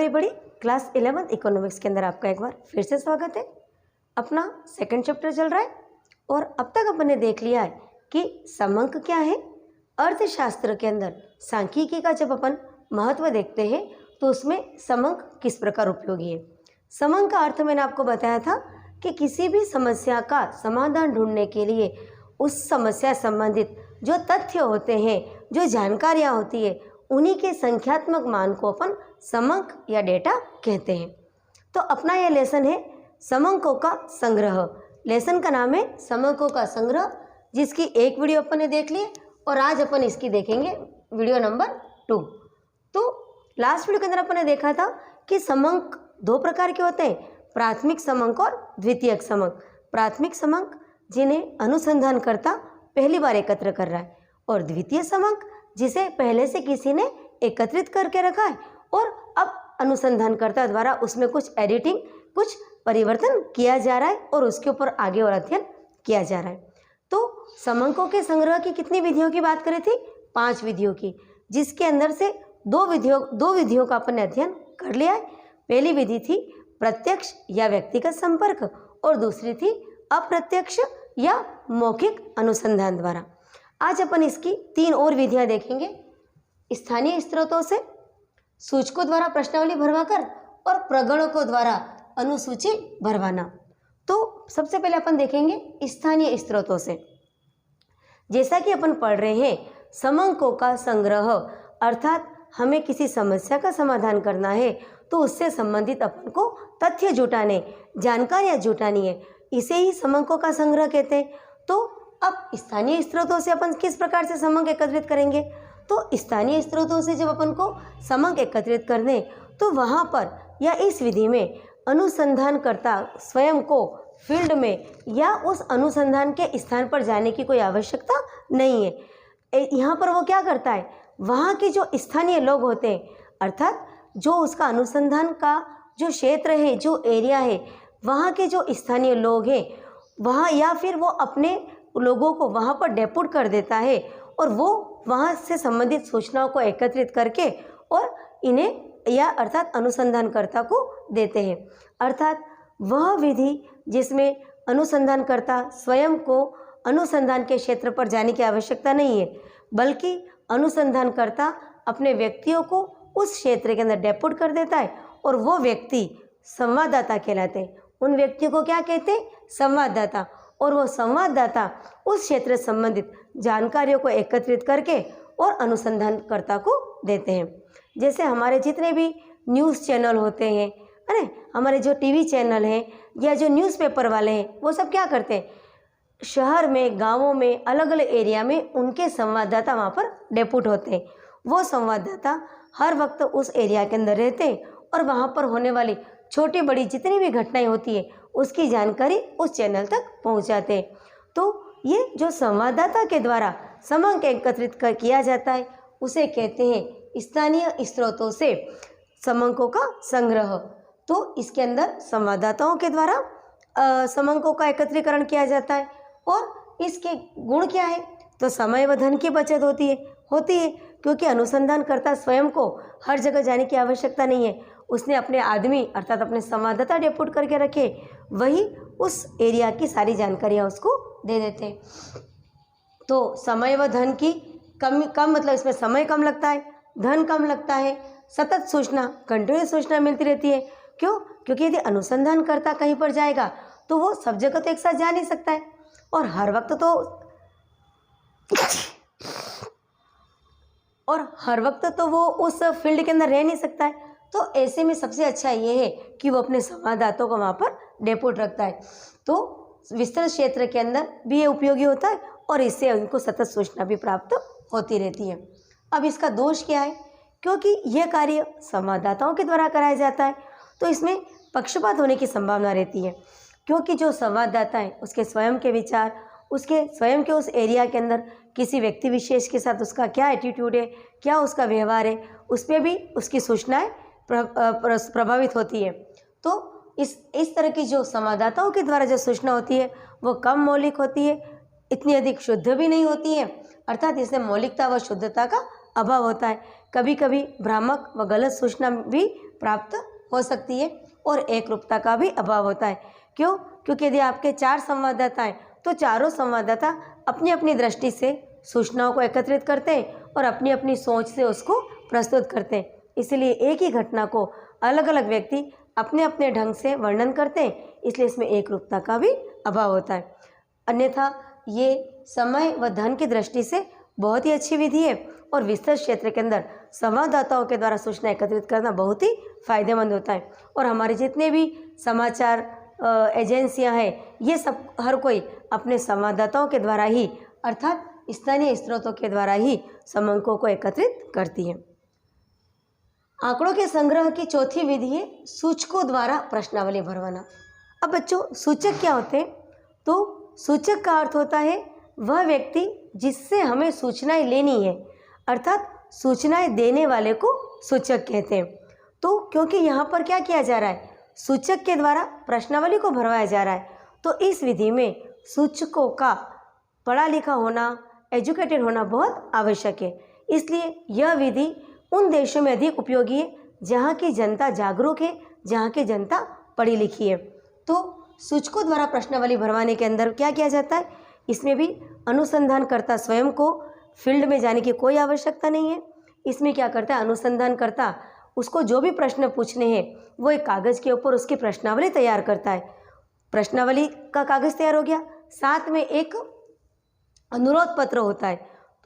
Everybody, class 11 economics के अंदर आपका एक बार फिर से स्वागत है। अपना सेकंड चैप्टर चल रहा है और अब तक अपन ने देख लिया है कि समंक क्या है। अर्थशास्त्र के अंदर सांख्यिकी का जब अपन महत्व देखते हैं तो उसमें समंक किस प्रकार उपयोगी है। समंक का अर्थ मैंने आपको बताया था कि किसी भी समस्या का समाधान ढूंढने के लिए उस समस्या संबंधित जो तथ्य होते हैं, जो जानकारियाँ होती है, उन्हीं के संख्यात्मक मान को अपन समंक या डेटा कहते हैं। तो अपना यह लेसन है समंकों का संग्रह। लेसन का नाम है समंकों का संग्रह, जिसकी एक वीडियो अपन ने देख ली और आज अपन इसकी देखेंगे वीडियो नंबर 2। तो लास्ट वीडियो के अंदर अपन ने देखा था कि समंक दो प्रकार के होते हैं, प्राथमिक समंक और द्वितीयक समंक। प्राथमिक समंक जिन्हें अनुसंधानकर्ता पहली बार एकत्र कर रहा है, और द्वितीय समंक जिसे पहले से किसी ने एकत्रित करके रखा है और अब अनुसंधानकर्ता द्वारा उसमें कुछ एडिटिंग, कुछ परिवर्तन किया जा रहा है और उसके ऊपर आगे और अध्ययन किया जा रहा है। तो समंकों के संग्रह की कितनी विधियों की बात करी थी? 5 विधियों की, जिसके अंदर से दो विधियों का अपन ने अध्ययन कर लिया है। पहली विधि थी प्रत्यक्ष या व्यक्तिगत संपर्क और दूसरी थी अप्रत्यक्ष या मौखिक अनुसंधान द्वारा। आज अपन इसकी 3 और विधियां देखेंगे। स्थानीय स्रोतों से, सूचकों द्वारा प्रश्नावली भरवाकर और प्रगणकों द्वारा अनुसूची भरवाना। तो सबसे पहले अपन देखेंगे स्थानीय स्रोतों से। जैसा कि अपन पढ़ रहे हैं, समंकों का संग्रह अर्थात हमें किसी समस्या का समाधान करना है तो उससे संबंधित अपन को तथ्य जुटाने, जानकारियाँ जुटानी है, इसे ही समंकों का संग्रह कहते हैं। तो अब स्थानीय स्रोतों से अपन किस प्रकार से समंक एकत्रित करेंगे? तो स्थानीय स्रोतों से जब अपन को समंक एकत्रित करने तो वहाँ पर या इस विधि में अनुसंधानकर्ता स्वयं को फील्ड में या उस अनुसंधान के स्थान पर जाने की कोई आवश्यकता नहीं है। यहाँ पर वो क्या करता है, वहाँ के जो स्थानीय लोग होते हैं, अर्थात जो उसका अनुसंधान का जो क्षेत्र है, जो एरिया है, वहाँ के जो स्थानीय लोग हैं वहाँ, या फिर वो अपने लोगों को वहाँ पर डेपुट कर देता है और वो वहाँ से संबंधित सूचनाओं को एकत्रित करके और इन्हें या अर्थात अनुसंधानकर्ता को देते हैं। अर्थात वह विधि जिसमें अनुसंधानकर्ता स्वयं को अनुसंधान के क्षेत्र पर जाने की आवश्यकता नहीं है, बल्कि अनुसंधानकर्ता अपने व्यक्तियों को उस क्षेत्र के अंदर डेपुट कर देता है और वो व्यक्ति संवाददाता कहलाते हैं। उन व्यक्तियों को क्या कहते हैं? संवाददाता। और वो संवाददाता उस क्षेत्र से संबंधित जानकारियों को एकत्रित करके और अनुसंधानकर्ता को देते हैं। जैसे हमारे जितने भी न्यूज़ चैनल होते हैं, है ना, हमारे जो टीवी चैनल हैं या जो न्यूज़पेपर वाले हैं, वो सब क्या करते हैं, शहर में, गाँवों में, अलग अलग एरिया में उनके संवाददाता वहाँ पर डेपुट होते हैं। वो संवाददाता हर वक्त उस एरिया के अंदर रहते हैं और वहाँ पर होने वाली छोटी बड़ी जितनी भी घटनाएं होती है उसकी जानकारी उस चैनल तक पहुंचाते हैं। तो ये जो संवाददाता के द्वारा समंक एकत्रित किया जाता है उसे कहते हैं स्थानीय स्रोतों से समंकों का संग्रह। तो इसके अंदर संवाददाताओं के द्वारा समंकों का एकत्रीकरण किया जाता है और इसके गुण क्या है? तो समय व धन की बचत होती है क्योंकि अनुसंधानकर्ता स्वयं को हर जगह जाने की आवश्यकता नहीं है। उसने अपने आदमी अर्थात अपने संवाददाता डेपुट करके रखे, वही उस एरिया की सारी जानकारियाँ उसको दे देते हैं। तो समय व धन की कम मतलब इसमें समय कम लगता है, धन कम लगता है, सतत सूचना, कंटिन्यूस सूचना मिलती रहती है। क्यों? क्योंकि यदि अनुसंधानकर्ता कहीं पर जाएगा तो वो सब जगह तो एक साथ जा नहीं सकता है और हर वक्त तो वो उस फील्ड के अंदर रह नहीं सकता है। तो ऐसे में सबसे अच्छा ये है कि वो अपने संवाददाताओं को वहाँ पर डेपुट रखता है। तो विस्तृत क्षेत्र के अंदर भी ये उपयोगी होता है और इससे उनको सतत सूचना भी प्राप्त होती रहती है। अब इसका दोष क्या है? क्योंकि यह कार्य संवाददाताओं के द्वारा कराया जाता है तो इसमें पक्षपात होने की संभावना रहती है, क्योंकि जो संवाददाता है उसके स्वयं के विचार, उसके स्वयं के उस एरिया के अंदर किसी व्यक्ति विशेष के साथ उसका क्या एटीट्यूड है, क्या उसका व्यवहार है, उस पर भी उसकी सूचनाएं प्रभावित होती है। तो इस तरह की जो संवाददाताओं के द्वारा जो सूचना होती है वो कम मौलिक होती है, इतनी अधिक शुद्ध भी नहीं होती है, अर्थात इसमें मौलिकता व शुद्धता का अभाव होता है। कभी कभी भ्रामक व गलत सूचना भी प्राप्त हो सकती है और एकरूपता का भी अभाव होता है। क्यों? क्योंकि यदि आपके 4 संवाददाता हैं तो चारों संवाददाता अपनी अपनी दृष्टि से सूचनाओं को एकत्रित करते हैं और अपनी अपनी सोच से उसको प्रस्तुत करते हैं। इसलिए एक ही घटना को अलग अलग व्यक्ति अपने अपने ढंग से वर्णन करते हैं, इसलिए इसमें एकरूपता का भी अभाव होता है। अन्यथा ये समय व धन की दृष्टि से बहुत ही अच्छी विधि है और विस्तृत क्षेत्र के अंदर संवाददाताओं के द्वारा सूचना एकत्रित करना बहुत ही फायदेमंद होता है। और हमारे जितने भी समाचार एजेंसियां हैं, ये सब हर कोई अपने संवाददाताओं के द्वारा ही अर्थात स्थानीय स्रोतों के द्वारा ही समंकों को एकत्रित करती है। आंकड़ों के संग्रह की चौथी विधि है सूचकों द्वारा प्रश्नावली भरवाना। अब बच्चों, सूचक क्या होते हैं? तो सूचक का अर्थ होता है वह व्यक्ति जिससे हमें सूचनाएं लेनी है, अर्थात सूचनाएं देने वाले को सूचक कहते हैं। तो क्योंकि यहाँ पर क्या किया जा रहा है, सूचक के द्वारा प्रश्नावली को भरवाया जा रहा है, तो इस विधि में सूचकों का पढ़ा लिखा होना, एजुकेटेड होना बहुत आवश्यक है। इसलिए यह विधि उन देशों में अधिक उपयोगी है जहाँ की जनता जागरूक है, जहाँ की जनता पढ़ी लिखी है। तो सूचकों द्वारा प्रश्नावली भरवाने के अंदर क्या किया जाता है, इसमें भी अनुसंधानकर्ता स्वयं को फील्ड में जाने की कोई आवश्यकता नहीं है। इसमें क्या करता है, अनुसंधानकर्ता उसको जो भी प्रश्न पूछने हैं वो एक कागज़ के ऊपर उसकी प्रश्नावली तैयार करता है। प्रश्नावली का कागज़ तैयार हो गया, साथ में एक अनुरोध पत्र होता है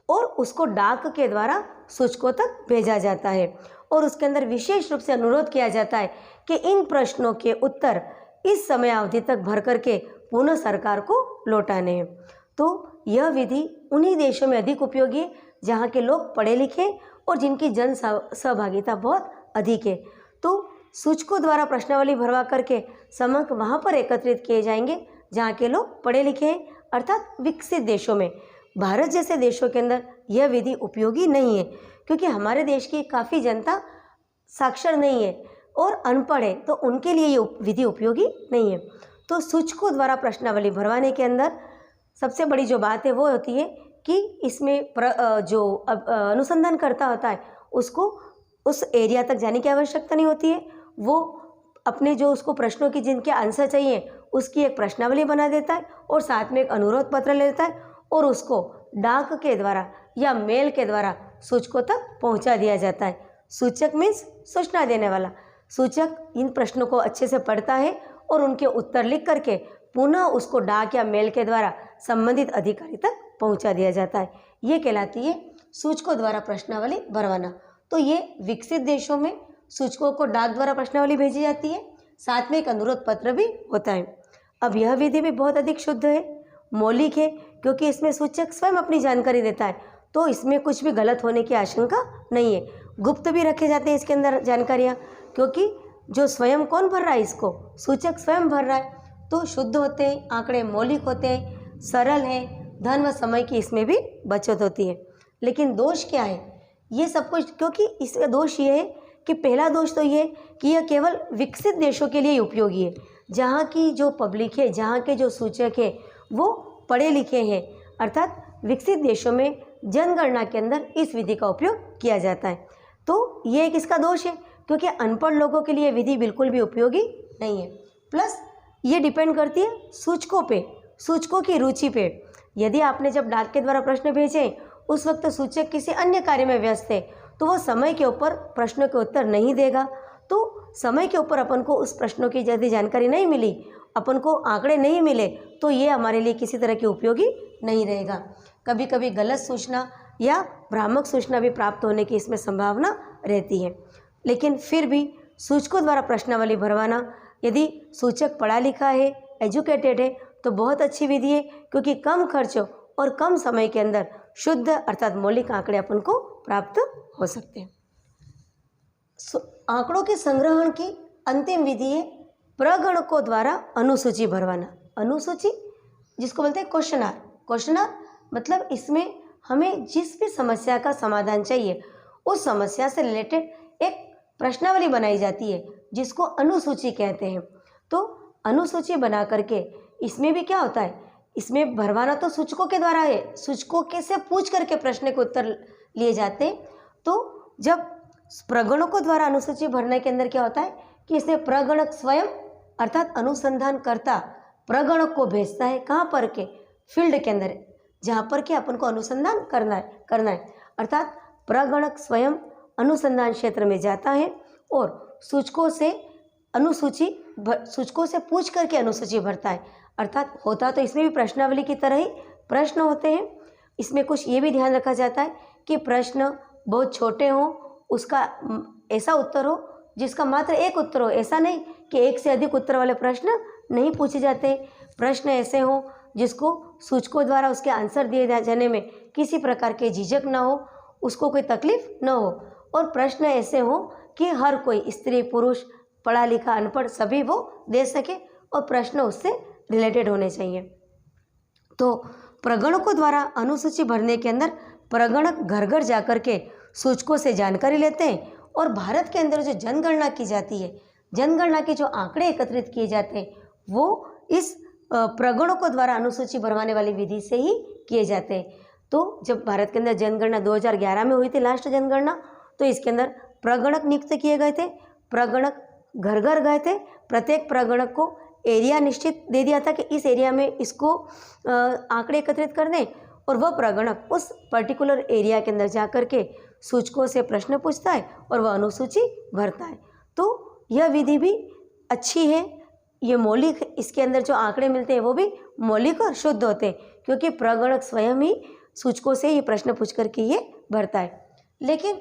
और उसको डाक के द्वारा सूचकों तक भेजा जाता है और उसके अंदर विशेष रूप से अनुरोध किया जाता है कि इन प्रश्नों के उत्तर इस समय अवधि तक भर करके पुनः सरकार को लौटाने हैं। तो यह विधि उन्हीं देशों में अधिक उपयोगी है जहाँ के लोग पढ़े लिखे और जिनकी जन सहभागिता बहुत अधिक है। तो सूचकों द्वारा प्रश्नावली भरवा करके समंक वहाँ पर एकत्रित किए जाएंगे जहाँ के लोग पढ़े लिखे हैं, अर्थात विकसित देशों में। भारत जैसे देशों के अंदर यह विधि उपयोगी नहीं है क्योंकि हमारे देश की काफ़ी जनता साक्षर नहीं है और अनपढ़ है, तो उनके लिए ये विधि उपयोगी नहीं है। तो सूचकों द्वारा प्रश्नावली भरवाने के अंदर सबसे बड़ी जो बात है वो होती है कि इसमें जो अनुसंधान करता होता है उसको उस एरिया तक जाने की आवश्यकता नहीं होती है। वो अपने जो उसको प्रश्नों की जिनके आंसर चाहिए उसकी एक प्रश्नावली बना देता है और साथ में एक अनुरोध पत्र लेता है और उसको डाक के द्वारा या मेल के द्वारा सूचकों तक पहुंचा दिया जाता है। सूचक मीन्स सूचना देने वाला। सूचक इन प्रश्नों को अच्छे से पढ़ता है और उनके उत्तर लिख करके पुनः उसको डाक या मेल के द्वारा संबंधित अधिकारी तक पहुंचा दिया जाता है। ये कहलाती है सूचकों द्वारा प्रश्नावली भरवाना। तो ये विकसित देशों में सूचकों को डाक द्वारा प्रश्नावली भेजी जाती है, साथ में एक अनुरोध पत्र भी होता है। अब यह विधि भी बहुत अधिक शुद्ध है, मौलिक है, क्योंकि इसमें सूचक स्वयं अपनी जानकारी देता है, तो इसमें कुछ भी गलत होने की आशंका नहीं है। गुप्त भी रखे जाते हैं इसके अंदर जानकारियाँ, क्योंकि जो स्वयं कौन भर रहा है इसको, सूचक स्वयं भर रहा है, तो शुद्ध होते हैं, आंकड़े मौलिक होते हैं, सरल हैं, धन व समय की इसमें भी बचत होती है। लेकिन दोष क्या है, ये सब कुछ, क्योंकि इसका दोष ये है कि पहला दोष तो ये कि यह केवल विकसित देशों के लिए ही उपयोगी है, जहाँ की जो पब्लिक है, जहाँ के जो सूचक है वो पढ़े लिखे हैं, अर्थात विकसित देशों में जनगणना के अंदर इस विधि का उपयोग किया जाता है। तो ये एक इसका दोष है, क्योंकि अनपढ़ लोगों के लिए विधि बिल्कुल भी उपयोगी नहीं है। प्लस ये डिपेंड करती है सूचकों पे, सूचकों की रुचि पे। यदि आपने जब डाक के द्वारा प्रश्न भेजे उस वक्त सूचक किसी अन्य कार्य में व्यस्त है, तो वो समय के ऊपर प्रश्नों के उत्तर नहीं देगा। तो समय के ऊपर अपन को उस प्रश्नों की यदि जानकारी नहीं मिली, अपन को आंकड़े नहीं मिले, तो ये हमारे लिए किसी तरह की उपयोगी नहीं रहेगा। कभी कभी गलत सूचना या भ्रामक सूचना भी प्राप्त होने की इसमें संभावना रहती है। लेकिन फिर भी सूचकों द्वारा प्रश्नावली भरवाना, यदि सूचक पढ़ा लिखा है, एजुकेटेड है, तो बहुत अच्छी विधि है, क्योंकि कम खर्च और कम समय के अंदर शुद्ध अर्थात मौलिक आंकड़े अपन को प्राप्त हो सकते हैं। आंकड़ों के संग्रहण की अंतिम विधि है प्रगणकों द्वारा अनुसूची भरवाना। अनुसूची जिसको बोलते हैं क्वेश्चनर। क्वेश्चनर मतलब इसमें हमें जिस भी समस्या का समाधान चाहिए उस समस्या से रिलेटेड एक प्रश्नावली बनाई जाती है, जिसको अनुसूची कहते हैं। तो अनुसूची बना करके इसमें भी क्या होता है, इसमें भरवाना तो सूचकों के द्वारा है, सूचकों के से पूछ करके प्रश्न के उत्तर लिए जाते हैं। तो जब प्रगणकों द्वारा अनुसूची भरने के अंदर क्या होता है कि इसमें प्रगणक स्वयं अर्थात अनुसंधानकर्ता प्रगणक को भेजता है, कहाँ पर के फील्ड के अंदर, जहाँ पर कि अपन को अनुसंधान करना है अर्थात प्रगणक स्वयं अनुसंधान क्षेत्र में जाता है और सूचकों से पूछ करके अनुसूची भरता है। अर्थात होता तो इसमें भी प्रश्नावली की तरह ही प्रश्न होते हैं। इसमें कुछ ये भी ध्यान रखा जाता है कि प्रश्न बहुत छोटे हों, उसका ऐसा उत्तर हो जिसका मात्र एक उत्तर हो, ऐसा नहीं कि एक से अधिक उत्तर वाले प्रश्न नहीं पूछे जाते। प्रश्न ऐसे हों जिसको सूचकों द्वारा उसके आंसर दिए जाने में किसी प्रकार के झिझक ना हो, उसको कोई तकलीफ न हो, और प्रश्न ऐसे हों कि हर कोई स्त्री पुरुष पढ़ा लिखा अनपढ़ सभी वो दे सके और प्रश्न उससे रिलेटेड होने चाहिए। तो प्रगणकों द्वारा अनुसूची भरने के अंदर प्रगणक घर घर जाकर के सूचकों से जानकारी लेते हैं और भारत के अंदर जो जनगणना की जाती है, जनगणना के जो आंकड़े एकत्रित किए जाते हैं वो इस प्रगणकों द्वारा अनुसूची भरवाने वाली विधि से ही किए जाते हैं। तो जब भारत के अंदर जनगणना 2011 में हुई थी लास्ट जनगणना, तो इसके अंदर प्रगणक नियुक्त किए गए थे, प्रगणक घर घर गए थे, प्रत्येक प्रगणक को एरिया निश्चित दे दिया था कि इस एरिया में इसको आंकड़े एकत्रित कर दें और वह प्रगणक उस पर्टिकुलर एरिया के अंदर जा कर के सूचकों से प्रश्न पूछता है और वह अनुसूची भरता है। तो यह विधि भी अच्छी है, ये मौलिक, इसके अंदर जो आंकड़े मिलते हैं वो भी मौलिक और शुद्ध होते हैं क्योंकि प्रगणक स्वयं ही सूचकों से ये प्रश्न पूछ करके ये भरता है। लेकिन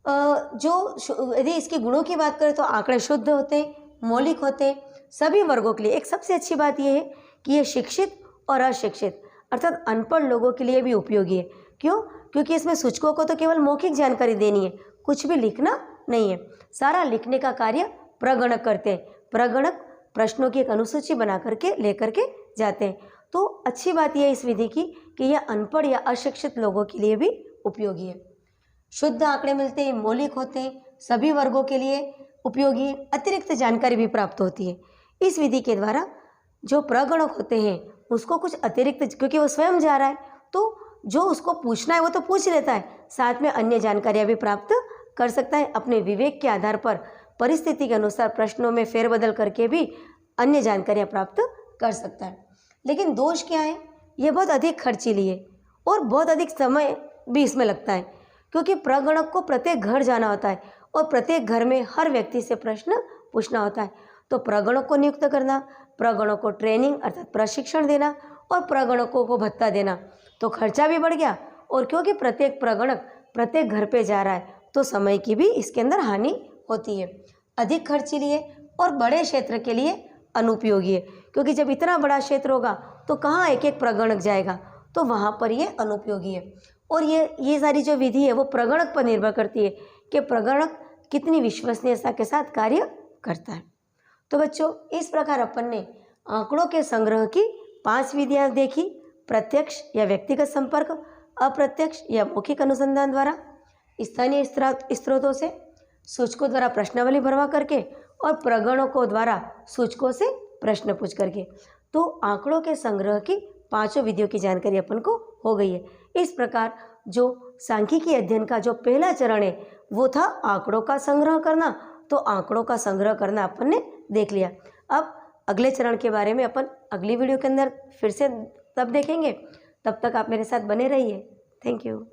यदि इसके गुणों की बात करें तो आंकड़े शुद्ध होते हैं, मौलिक होते हैं सभी वर्गों के लिए। एक सबसे अच्छी बात यह है कि ये शिक्षित और अशिक्षित अर्थात अनपढ़ लोगों के लिए भी उपयोगी है। क्यों? क्योंकि इसमें सूचकों को तो केवल मौखिक जानकारी देनी है, कुछ भी लिखना नहीं है, सारा लिखने का कार्य प्रगणक करते हैं। प्रगणक प्रश्नों की एक अनुसूची बना करके लेकर के जाते हैं। तो अच्छी बात यह है इस विधि की कि यह अनपढ़ या अशिक्षित लोगों के लिए भी उपयोगी है। शुद्ध आंकड़े मिलते हैं, मौलिक होते हैं, सभी वर्गों के लिए उपयोगी है, अतिरिक्त जानकारी भी प्राप्त होती है। इस विधि के द्वारा जो प्रगणक होते हैं उसको कुछ अतिरिक्त, क्योंकि वो स्वयं जा रहा है तो जो उसको पूछना है वो तो पूछ लेता है, साथ में अन्य जानकारियाँ भी प्राप्त कर सकता है। अपने विवेक के आधार पर परिस्थिति के अनुसार प्रश्नों में फेरबदल करके भी अन्य जानकारियाँ प्राप्त कर सकता है। लेकिन दोष क्या है? ये बहुत अधिक खर्चीली है और बहुत अधिक समय भी इसमें लगता है क्योंकि प्रगणक को प्रत्येक घर जाना होता है और प्रत्येक घर में हर व्यक्ति से प्रश्न पूछना होता है। तो प्रगणक को नियुक्त करना, प्रगणक को ट्रेनिंग अर्थात प्रशिक्षण देना और प्रगणकों को भत्ता देना, तो खर्चा भी बढ़ गया। और क्योंकि प्रत्येक प्रगणक प्रत्येक घर पे जा रहा है तो समय की भी इसके अंदर हानि होती है। अधिक खर्चीली है और बड़े क्षेत्र के लिए अनुपयोगी है क्योंकि जब इतना बड़ा क्षेत्र होगा तो कहाँ एक एक प्रगणक जाएगा, तो वहाँ पर ये अनुपयोगी है। और ये सारी जो विधि है वो प्रगणक पर निर्भर करती है कि प्रगणक कितनी विश्वसनीयता के साथ कार्य करता है। तो बच्चों, इस प्रकार अपन ने आंकड़ों के संग्रह की 5 विधियाँ देखी। प्रत्यक्ष या व्यक्तिगत संपर्क, अप्रत्यक्ष या मौखिक अनुसंधान द्वारा, स्थानीय स्रोतों से, सूचकों द्वारा प्रश्नावली भरवा करके और प्रगणकों द्वारा सूचकों से प्रश्न पूछ करके। तो आंकड़ों के संग्रह की 5 विधियों की जानकारी अपन को हो गई है। इस प्रकार जो सांख्यिकी अध्ययन का जो पहला चरण है वो था आंकड़ों का संग्रह करना। तो आंकड़ों का संग्रह करना अपन ने देख लिया। अब अगले चरण के बारे में अपन अगली वीडियो के अंदर फिर से तब देखेंगे। तब तक आप मेरे साथ बने रहिए। Thank you.